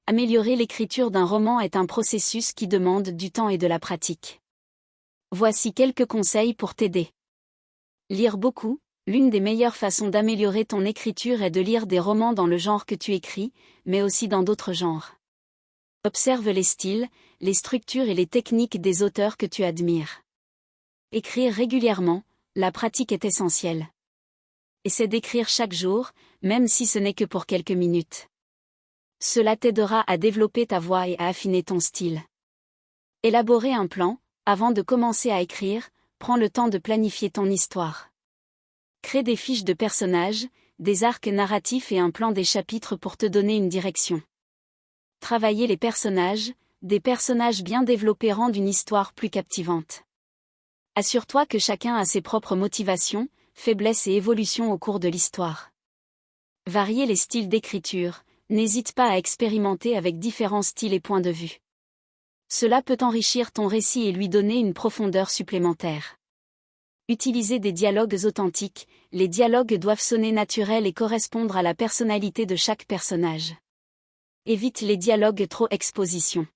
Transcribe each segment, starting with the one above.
Améliorer l'écriture d'un roman est un processus qui demande du temps et de la pratique. Voici quelques conseils pour t'aider. Lire beaucoup. L'une des meilleures façons d'améliorer ton écriture est de lire des romans dans le genre que tu écris, mais aussi dans d'autres genres. Observe les styles, les structures et les techniques des auteurs que tu admires. Écrire régulièrement, la pratique est essentielle. Essaie d'écrire chaque jour, même si ce n'est que pour quelques minutes. Cela t'aidera à développer ta voix et à affiner ton style. Élaborer un plan. Avant de commencer à écrire, prends le temps de planifier ton histoire. Crée des fiches de personnages, des arcs narratifs et un plan des chapitres pour te donner une direction. Travailler les personnages. Des personnages bien développés rendent une histoire plus captivante. Assure-toi que chacun a ses propres motivations, faiblesses et évolutions au cours de l'histoire. Varier les styles d'écriture. N'hésite pas à expérimenter avec différents styles et points de vue. Cela peut enrichir ton récit et lui donner une profondeur supplémentaire. Utiliser des dialogues authentiques. Les dialogues doivent sonner naturels et correspondre à la personnalité de chaque personnage. Évite les dialogues trop exposition.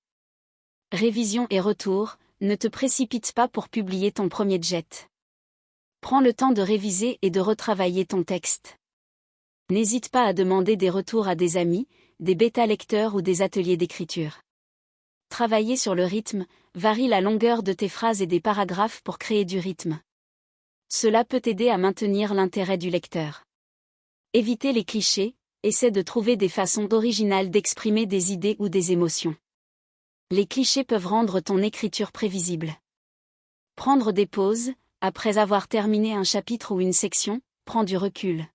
Révision et retour. Ne te précipite pas pour publier ton premier jet. Prends le temps de réviser et de retravailler ton texte. N'hésite pas à demander des retours à des amis, des bêta-lecteurs ou des ateliers d'écriture. Travailler sur le rythme. Varie la longueur de tes phrases et des paragraphes pour créer du rythme. Cela peut t'aider à maintenir l'intérêt du lecteur. Éviter les clichés. Essaie de trouver des façons originales d'exprimer des idées ou des émotions. Les clichés peuvent rendre ton écriture prévisible. Prendre des pauses. Après avoir terminé un chapitre ou une section, prends du recul.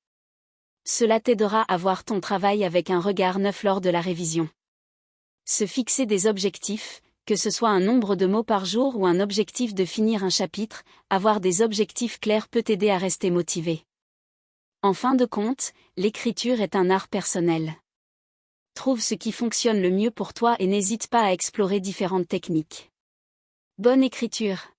Cela t'aidera à voir ton travail avec un regard neuf lors de la révision. Se fixer des objectifs, que ce soit un nombre de mots par jour ou un objectif de finir un chapitre, avoir des objectifs clairs peut t'aider à rester motivé. En fin de compte, l'écriture est un art personnel. Trouve ce qui fonctionne le mieux pour toi et n'hésite pas à explorer différentes techniques. Bonne écriture!